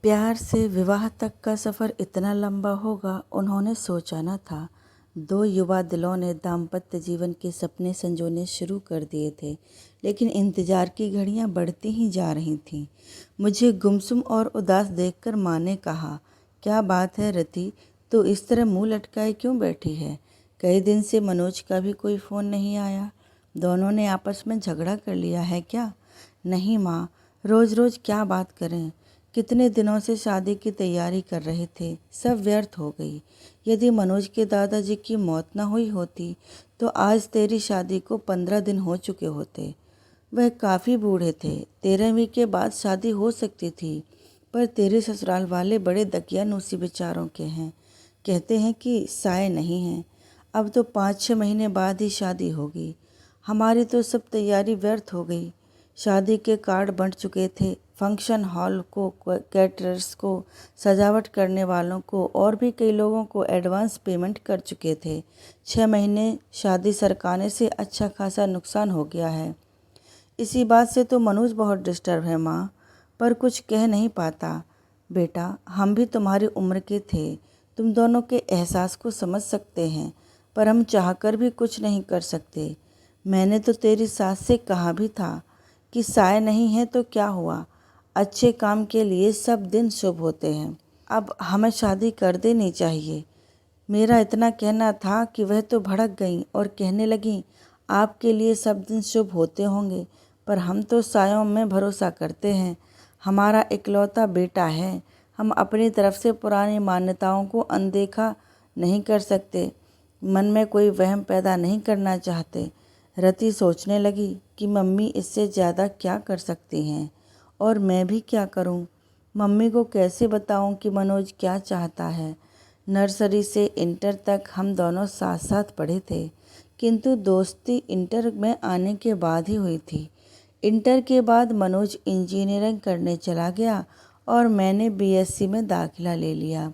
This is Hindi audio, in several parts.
प्यार से विवाह तक का सफ़र इतना लंबा होगा उन्होंने सोचा न था। दो युवा दिलों ने दाम्पत्य जीवन के सपने संजोने शुरू कर दिए थे, लेकिन इंतज़ार की घड़ियां बढ़ती ही जा रही थीं। मुझे गुमसुम और उदास देखकर माँ ने कहा, क्या बात है रति, तो इस तरह मुंह लटकाए क्यों बैठी है? कई दिन से मनोज का भी कोई फ़ोन नहीं आया। दोनों ने आपस में झगड़ा कर लिया है क्या? नहीं माँ, रोज़ रोज़ क्या बात करें। कितने दिनों से शादी की तैयारी कर रहे थे, सब व्यर्थ हो गई। यदि मनोज के दादाजी की मौत न हुई होती तो आज तेरी शादी को 15 दिन हो चुके होते। वह काफ़ी बूढ़े थे, 13वीं के बाद शादी हो सकती थी, पर तेरे ससुराल वाले बड़े दकियानूसी विचारों के हैं। कहते हैं कि साय नहीं है। अब तो 5-6 महीने बाद ही शादी होगी। हमारी तो सब तैयारी व्यर्थ हो गई। शादी के कार्ड बंट चुके थे, फंक्शन हॉल को, कैटरर्स को, सजावट करने वालों को और भी कई लोगों को एडवांस पेमेंट कर चुके थे। 6 महीने शादी सरकाने से अच्छा खासा नुकसान हो गया है। इसी बात से तो मनोज बहुत डिस्टर्ब है माँ, पर कुछ कह नहीं पाता। बेटा, हम भी तुम्हारी उम्र के थे, तुम दोनों के एहसास को समझ सकते हैं, पर हम चाहकर भी कुछ नहीं कर सकते। मैंने तो तेरी सास से कहा भी था कि साय नहीं है तो क्या हुआ, अच्छे काम के लिए सब दिन शुभ होते हैं। अब हमें शादी कर देनी चाहिए। मेरा इतना कहना था कि वह तो भड़क गईं और कहने लगीं, आपके लिए सब दिन शुभ होते होंगे, पर हम तो सायों में भरोसा करते हैं। हमारा इकलौता बेटा है, हम अपनी तरफ से पुरानी मान्यताओं को अनदेखा नहीं कर सकते। मन में कोई वहम पैदा नहीं करना चाहते। रति सोचने लगी कि मम्मी इससे ज़्यादा क्या कर सकती हैं, और मैं भी क्या करूं? मम्मी को कैसे बताऊं कि मनोज क्या चाहता है? नर्सरी से इंटर तक हम दोनों साथ साथ पढ़े थे, किंतु दोस्ती इंटर में आने के बाद ही हुई थी। इंटर के बाद मनोज इंजीनियरिंग करने चला गया और मैंने बीएससी में दाखिला ले लिया।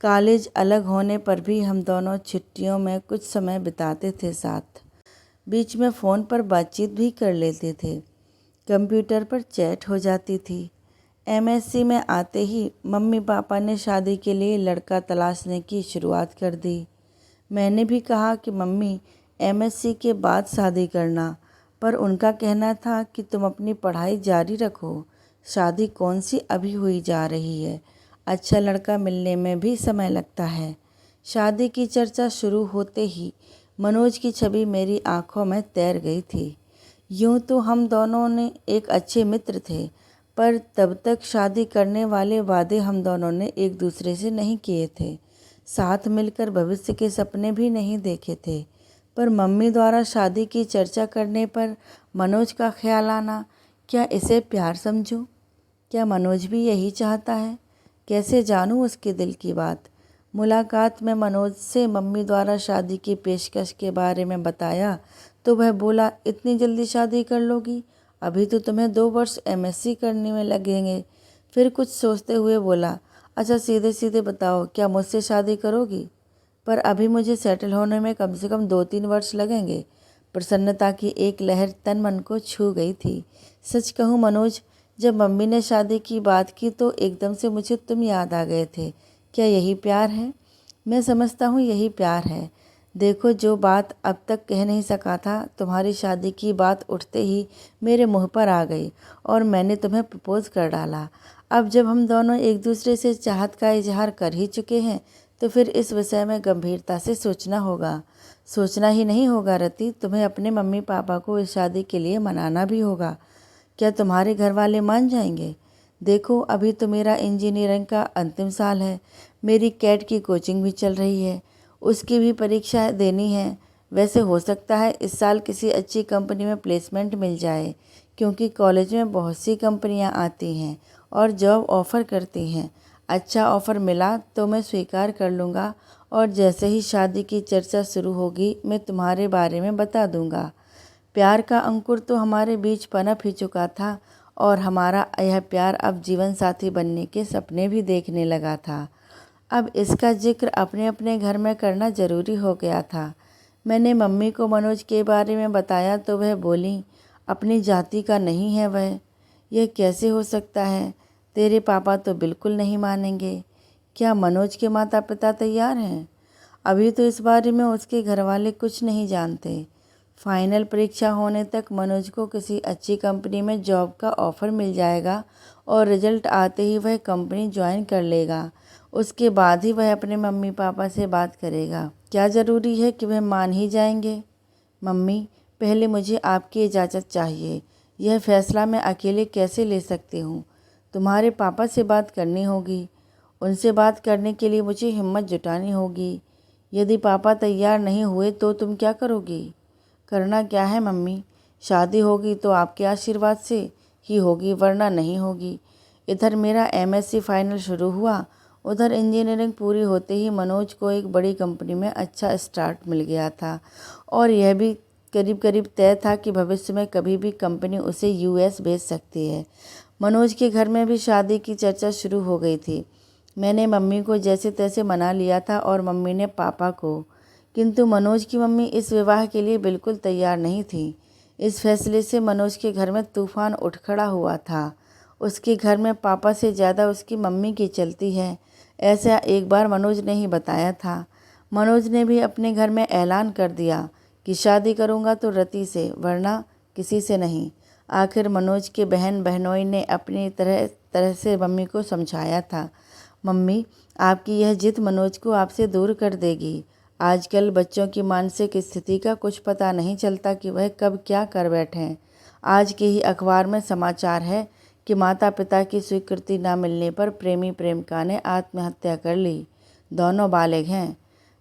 कॉलेज अलग होने पर भी हम दोनों छुट्टियों में कुछ समय बिताते थे साथ। बीच में फ़ोन पर बातचीत भी कर लेते थे, कंप्यूटर पर चैट हो जाती थी। एमएससी में आते ही मम्मी पापा ने शादी के लिए लड़का तलाशने की शुरुआत कर दी। मैंने भी कहा कि मम्मी, एमएससी के बाद शादी करना, पर उनका कहना था कि तुम अपनी पढ़ाई जारी रखो, शादी कौन सी अभी हुई जा रही है, अच्छा लड़का मिलने में भी समय लगता है। शादी की चर्चा शुरू होते ही मनोज की छवि मेरी आंखों में तैर गई थी। यूं तो हम दोनों ने एक अच्छे मित्र थे, पर तब तक शादी करने वाले वादे हम दोनों ने एक दूसरे से नहीं किए थे। साथ मिलकर भविष्य के सपने भी नहीं देखे थे। पर मम्मी द्वारा शादी की चर्चा करने पर मनोज का ख्याल आना, क्या इसे प्यार समझूं? क्या मनोज भी यही चाहता है? कैसे जानूं उसके दिल की बात? मुलाकात में मनोज से मम्मी द्वारा शादी की पेशकश के बारे में बताया तो वह बोला, इतनी जल्दी शादी कर लोगी? अभी तो तुम्हें 2 वर्ष एमएससी करने में लगेंगे। फिर कुछ सोचते हुए बोला, अच्छा सीधे सीधे बताओ, क्या मुझसे शादी करोगी? पर अभी मुझे सेटल होने में कम से कम 2-3 वर्ष लगेंगे। प्रसन्नता की एक लहर तन मन को छू गई थी। सच कहूँ मनोज, जब मम्मी ने शादी की बात की तो एकदम से मुझे तुम याद आ गए थे। क्या यही प्यार है? मैं समझता हूँ यही प्यार है। देखो, जो बात अब तक कह नहीं सका था, तुम्हारी शादी की बात उठते ही मेरे मुंह पर आ गई और मैंने तुम्हें प्रपोज कर डाला। अब जब हम दोनों एक दूसरे से चाहत का इजहार कर ही चुके हैं तो फिर इस विषय में गंभीरता से सोचना होगा। सोचना ही नहीं होगा रति, तुम्हें अपने मम्मी पापा को इस शादी के लिए मनाना भी होगा। क्या तुम्हारे घर वाले मान जाएंगे? देखो, अभी तो मेरा इंजीनियरिंग का अंतिम साल है, मेरी कैट की कोचिंग भी चल रही है, उसकी भी परीक्षा देनी है। वैसे हो सकता है इस साल किसी अच्छी कंपनी में प्लेसमेंट मिल जाए, क्योंकि कॉलेज में बहुत सी कंपनियां आती हैं और जॉब ऑफ़र करती हैं। अच्छा ऑफ़र मिला तो मैं स्वीकार कर लूँगा और जैसे ही शादी की चर्चा शुरू होगी मैं तुम्हारे बारे में बता दूँगा। प्यार का अंकुर तो हमारे बीच पनप ही चुका था और हमारा यह प्यार अब जीवन साथी बनने के सपने भी देखने लगा था। अब इसका जिक्र अपने अपने घर में करना ज़रूरी हो गया था। मैंने मम्मी को मनोज के बारे में बताया तो वह बोली, अपनी जाति का नहीं है वह, यह कैसे हो सकता है? तेरे पापा तो बिल्कुल नहीं मानेंगे। क्या मनोज के माता पिता तैयार हैं? अभी तो इस बारे में उसके घरवाले कुछ नहीं जानते। फाइनल परीक्षा होने तक मनोज को किसी अच्छी कंपनी में जॉब का ऑफ़र मिल जाएगा और रिजल्ट आते ही वह कंपनी ज्वाइन कर लेगा। उसके बाद ही वह अपने मम्मी पापा से बात करेगा। क्या ज़रूरी है कि वह मान ही जाएंगे? मम्मी, पहले मुझे आपकी इजाज़त चाहिए। यह फ़ैसला मैं अकेले कैसे ले सकती हूँ? तुम्हारे पापा से बात करनी होगी। उनसे बात करने के लिए मुझे हिम्मत जुटानी होगी। यदि पापा तैयार नहीं हुए तो तुम क्या करोगी? करना क्या है मम्मी? शादी होगी तो आपके आशीर्वाद से ही होगी, वरना नहीं होगी। इधर मेरा एमएससी फाइनल शुरू हुआ, उधर इंजीनियरिंग पूरी होते ही मनोज को एक बड़ी कंपनी में अच्छा स्टार्ट मिल गया था और यह भी करीब करीब तय था कि भविष्य में कभी भी कंपनी उसे यूएस भेज सकती है। मनोज के घर में भी शादी की चर्चा शुरू हो गई थी। मैंने मम्मी को जैसे तैसे मना लिया था और मम्मी ने पापा को, किंतु मनोज की मम्मी इस विवाह के लिए बिल्कुल तैयार नहीं थी। इस फैसले से मनोज के घर में तूफान उठ खड़ा हुआ था। उसके घर में पापा से ज़्यादा उसकी मम्मी की चलती है, ऐसा एक बार मनोज ने ही बताया था। मनोज ने भी अपने घर में ऐलान कर दिया कि शादी करूँगा तो रति से, वरना किसी से नहीं। आखिर मनोज के बहन बहनोई ने अपनी तरह तरह से मम्मी को समझाया था। मम्मी, आपकी यह जिद मनोज को आपसे दूर कर देगी। आजकल बच्चों की मानसिक स्थिति का कुछ पता नहीं चलता कि वह कब क्या कर बैठें। आज के ही अखबार में समाचार है कि माता पिता की स्वीकृति न मिलने पर प्रेमी प्रेमिका ने आत्महत्या कर ली। दोनों बालिग हैं।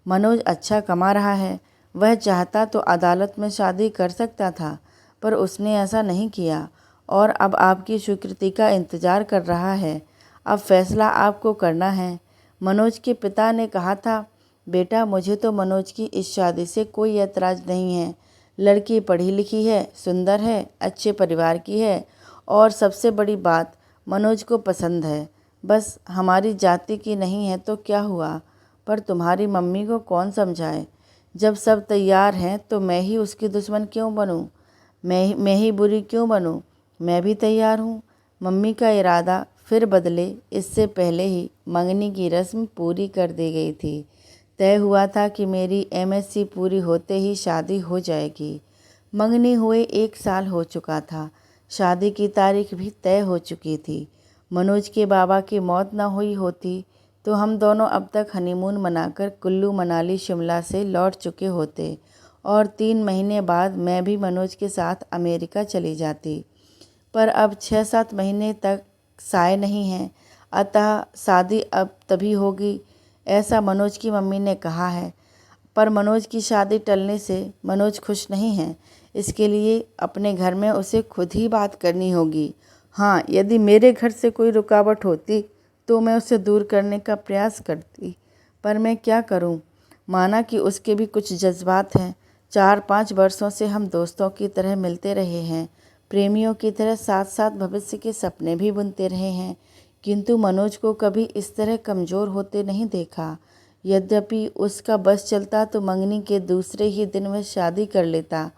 मनोज अच्छा कमा रहा है। वह चाहता तो अदालत में शादी कर सकता था, पर उसने ऐसा नहीं किया और अब आपकी स्वीकृति का इंतज़ार कर रहा है। अब फैसला आपको करना है। मनोज के पिता ने कहा था, बेटा, मुझे तो मनोज की इस शादी से कोई ऐतराज़ नहीं है। लड़की पढ़ी लिखी है, सुंदर है, अच्छे परिवार की है और सबसे बड़ी बात, मनोज को पसंद है। बस हमारी जाति की नहीं है तो क्या हुआ, पर तुम्हारी मम्मी को कौन समझाए? जब सब तैयार हैं तो मैं ही उसकी दुश्मन क्यों बनूं? मैं ही बुरी क्यों बनूं? मैं भी तैयार हूँ। मम्मी का इरादा फिर बदले इससे पहले ही मंगनी की रस्म पूरी कर दी गई थी। तय हुआ था कि मेरी एमएससी पूरी होते ही शादी हो जाएगी। मंगनी हुए 1 साल हो चुका था। शादी की तारीख भी तय हो चुकी थी। मनोज के बाबा की मौत न हुई होती तो हम दोनों अब तक हनीमून मनाकर कुल्लू मनाली शिमला से लौट चुके होते और 3 महीने बाद मैं भी मनोज के साथ अमेरिका चली जाती। पर अब 6-7 महीने तक साय नहीं है, अतः शादी अब तभी होगी, ऐसा मनोज की मम्मी ने कहा है। पर मनोज की शादी टलने से मनोज खुश नहीं है। इसके लिए अपने घर में उसे खुद ही बात करनी होगी। हाँ, यदि मेरे घर से कोई रुकावट होती तो मैं उसे दूर करने का प्रयास करती, पर मैं क्या करूं? माना कि उसके भी कुछ जज्बात हैं। 4-5 वर्षों से हम दोस्तों की तरह मिलते रहे हैं, प्रेमियों की तरह साथ साथ भविष्य के सपने भी बुनते रहे हैं, किंतु मनोज को कभी इस तरह कमज़ोर होते नहीं देखा। यद्यपि उसका बस चलता तो मंगनी के दूसरे ही दिन वह शादी कर लेता,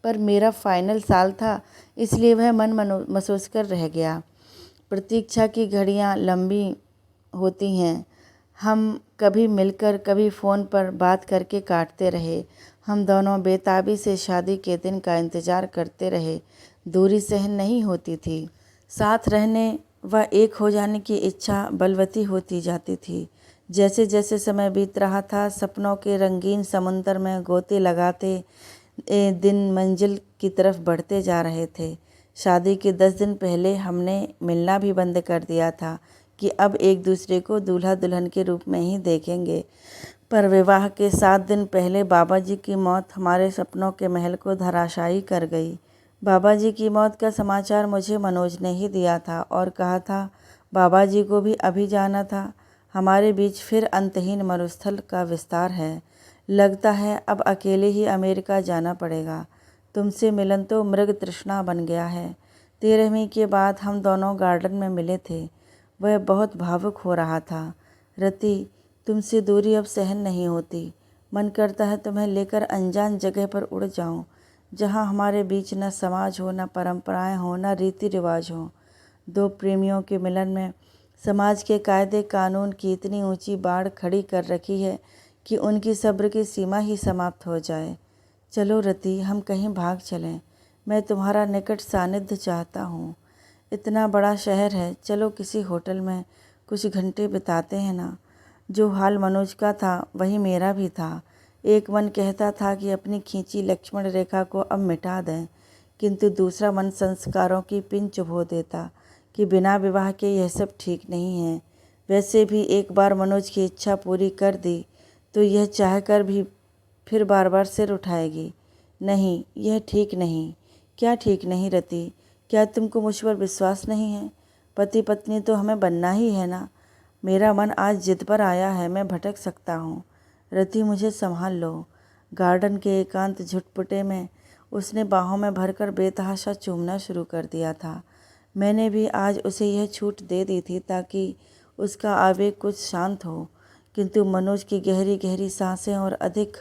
पर मेरा फाइनल साल था, इसलिए वह मन महसूस कर रह गया। प्रतीक्षा की घड़ियां लंबी होती हैं। हम कभी मिलकर कभी फ़ोन पर बात करके काटते रहे। हम दोनों बेताबी से शादी के दिन का इंतज़ार करते रहे। दूरी सहन नहीं होती थी। साथ रहने व एक हो जाने की इच्छा बलवती होती जाती थी। जैसे जैसे समय बीत रहा था, सपनों के रंगीन समुंदर में गोते लगाते दिन मंजिल की तरफ बढ़ते जा रहे थे। शादी के 10 दिन पहले हमने मिलना भी बंद कर दिया था कि अब एक दूसरे को दूल्हा दुल्हन के रूप में ही देखेंगे। पर विवाह के 7 दिन पहले बाबा जी की मौत हमारे सपनों के महल को धराशायी कर गई। बाबा जी की मौत का समाचार मुझे मनोज ने ही दिया था और कहा था बाबा जी को भी अभी जाना था। हमारे बीच फिर अंतहीन मरुस्थल का विस्तार है। लगता है अब अकेले ही अमेरिका जाना पड़ेगा। तुमसे मिलन तो मृग तृष्णा बन गया है। 13वीं के बाद हम दोनों गार्डन में मिले थे। वह बहुत भावुक हो रहा था। रति, तुमसे दूरी अब सहन नहीं होती। मन करता है तुम्हें लेकर अनजान जगह पर उड़ जाऊं, जहां हमारे बीच न समाज हो, न परंपराएं हो, न रीति रिवाज हो। दो प्रेमियों के मिलन में समाज के कायदे कानून की इतनी ऊंची बाड़ खड़ी कर रखी है कि उनकी सब्र की सीमा ही समाप्त हो जाए। चलो रति, हम कहीं भाग चलें। मैं तुम्हारा निकट सानिध्य चाहता हूँ। इतना बड़ा शहर है, चलो किसी होटल में कुछ घंटे बिताते हैं ना। जो हाल मनोज का था वही मेरा भी था। एक मन कहता था कि अपनी खींची लक्ष्मण रेखा को अब मिटा दें, किंतु दूसरा मन संस्कारों की पिन चुभो देता कि बिना विवाह के यह सब ठीक नहीं है। वैसे भी एक बार मनोज की इच्छा पूरी कर दी तो यह चाहकर भी फिर बार बार सिर उठाएगी। नहीं, यह ठीक नहीं। क्या ठीक नहीं रति? क्या तुमको मुझ पर विश्वास नहीं है? पति पत्नी तो हमें बनना ही है ना। मेरा मन आज जिद पर आया है, मैं भटक सकता हूँ। रति, मुझे संभाल लो। गार्डन के एकांत झुटपुटे में उसने बाहों में भरकर बेतहाशा चूमना शुरू कर दिया था। मैंने भी आज उसे यह छूट दे दी थी ताकि उसका आवेग कुछ शांत हो, किंतु मनोज की गहरी गहरी सांसें और अधिक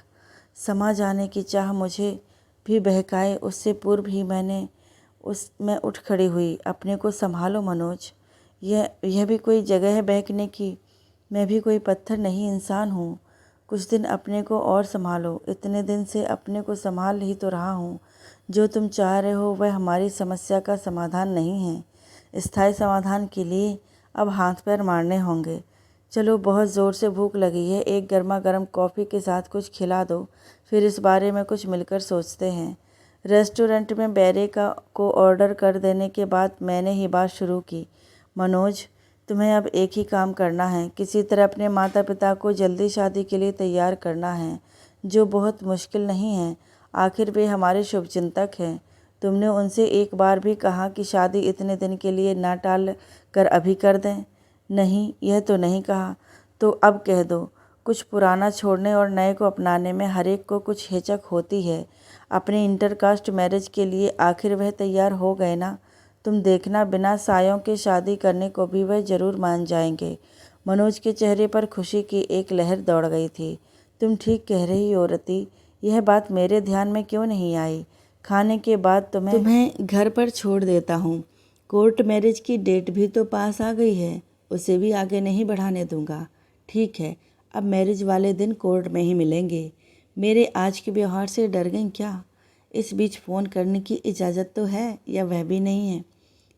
समा जाने की चाह मुझे भी बहकाए उससे पूर्व ही मैं उठ खड़ी हुई। अपने को संभालो मनोज, यह भी कोई जगह है बहकने की? मैं भी कोई पत्थर नहीं, इंसान हूँ। कुछ दिन अपने को और संभालो। इतने दिन से अपने को संभाल ही तो रहा हूँ। जो तुम चाह रहे हो वह हमारी समस्या का समाधान नहीं है। स्थायी समाधान के लिए अब हाथ पैर मारने होंगे। चलो, बहुत ज़ोर से भूख लगी है, एक गर्मा गर्म कॉफ़ी के साथ कुछ खिला दो, फिर इस बारे में कुछ मिलकर सोचते हैं। रेस्टोरेंट में बैरे को ऑर्डर कर देने के बाद मैंने ही बात शुरू की। मनोज, तुम्हें अब एक ही काम करना है, किसी तरह अपने माता पिता को जल्दी शादी के लिए तैयार करना है, जो बहुत मुश्किल नहीं है। आखिर वे हमारे शुभचिंतक हैं। तुमने उनसे एक बार भी कहा कि शादी इतने दिन के लिए ना टाल कर अभी कर दें? नहीं, यह तो नहीं कहा। तो अब कह दो। कुछ पुराना छोड़ने और नए को अपनाने में हर एक को कुछ हिचक होती है। अपने इंटरकास्ट मैरिज के लिए आखिर वह तैयार हो गए ना। तुम देखना, बिना सायों के शादी करने को भी वह जरूर मान जाएंगे। मनोज के चेहरे पर खुशी की एक लहर दौड़ गई थी। तुम ठीक कह रही हो रति, यह बात मेरे ध्यान में क्यों नहीं आई? खाने के बाद तुम्हें घर पर छोड़ देता हूँ। कोर्ट मैरिज की डेट भी तो पास आ गई है, उसे भी आगे नहीं बढ़ाने दूंगा। ठीक है, अब मैरिज वाले दिन कोर्ट में ही मिलेंगे। मेरे आज के व्यवहार से डर गई क्या? इस बीच फ़ोन करने की इजाज़त तो है या वह भी नहीं है?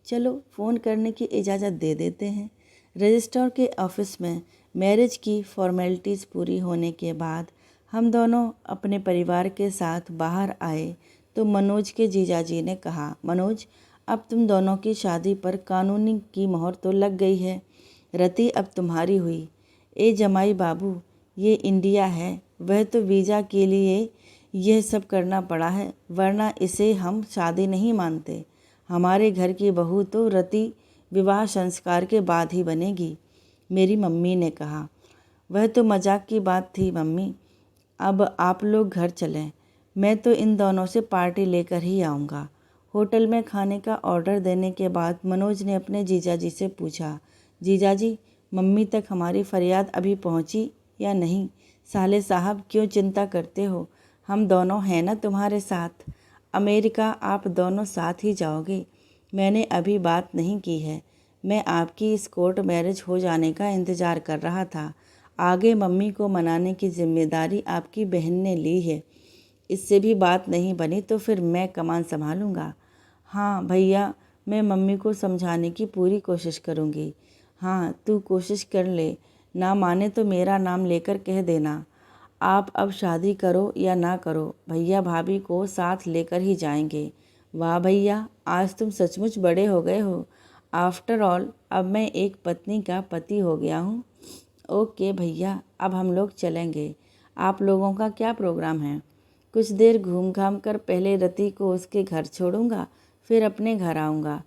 चलो, फ़ोन करने की इजाज़त दे देते हैं। रजिस्ट्रार के ऑफिस में मैरिज की फॉर्मेलिटीज़ पूरी होने के बाद हम दोनों अपने परिवार के साथ बाहर आए तो मनोज के जीजाजी ने कहा, मनोज, अब तुम दोनों की शादी पर कानूनी की मोहर तो लग गई है। रति अब तुम्हारी हुई। ए जमाई बाबू, ये इंडिया है, वह तो वीज़ा के लिए यह सब करना पड़ा है, वरना इसे हम शादी नहीं मानते। हमारे घर की बहू तो रति विवाह संस्कार के बाद ही बनेगी, मेरी मम्मी ने कहा। वह तो मजाक की बात थी मम्मी। अब आप लोग घर चलें, मैं तो इन दोनों से पार्टी लेकर ही आऊँगा। होटल में खाने का ऑर्डर देने के बाद मनोज ने अपने जीजाजी से पूछा, जीजाजी, मम्मी तक हमारी फरियाद अभी पहुँची या नहीं? साले साहब, क्यों चिंता करते हो? हम दोनों हैं ना तुम्हारे साथ। अमेरिका आप दोनों साथ ही जाओगे। मैंने अभी बात नहीं की है। मैं आपकी इस कोर्ट मैरिज हो जाने का इंतज़ार कर रहा था। आगे मम्मी को मनाने की जिम्मेदारी आपकी बहन ने ली है। इससे भी बात नहीं बनी तो फिर मैं कमान संभालूंगा। हाँ भैया, मैं मम्मी को समझाने की पूरी कोशिश करूँगी। हाँ, तू कोशिश कर ले, ना माने तो मेरा नाम लेकर कह देना। आप अब शादी करो या ना करो, भैया भाभी को साथ लेकर ही जाएंगे। वाह भैया, आज तुम सचमुच बड़े हो गए हो। आफ्टर ऑल अब मैं एक पत्नी का पति हो गया हूँ। ओके भैया, अब हम लोग चलेंगे। आप लोगों का क्या प्रोग्राम है? कुछ देर घूम घाम कर पहले रति को उसके घर छोड़ूंगा, फिर अपने घर आऊँगा।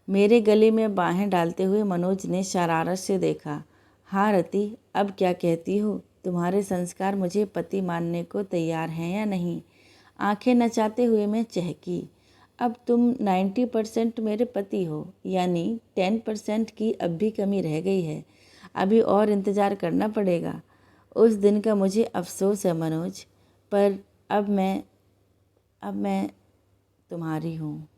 मेरे गले में बाहें डालते हुए मनोज ने शरारत से देखा। हाँ रति, अब क्या कहती हो? तुम्हारे संस्कार मुझे पति मानने को तैयार हैं या नहीं? आंखें नचाते हुए मैं चहकी। अब तुम 90% मेरे पति हो, यानी 10% की अब भी कमी रह गई है। अभी और इंतज़ार करना पड़ेगा। उस दिन का मुझे अफसोस है मनोज, पर अब मैं तुम्हारी हूँ।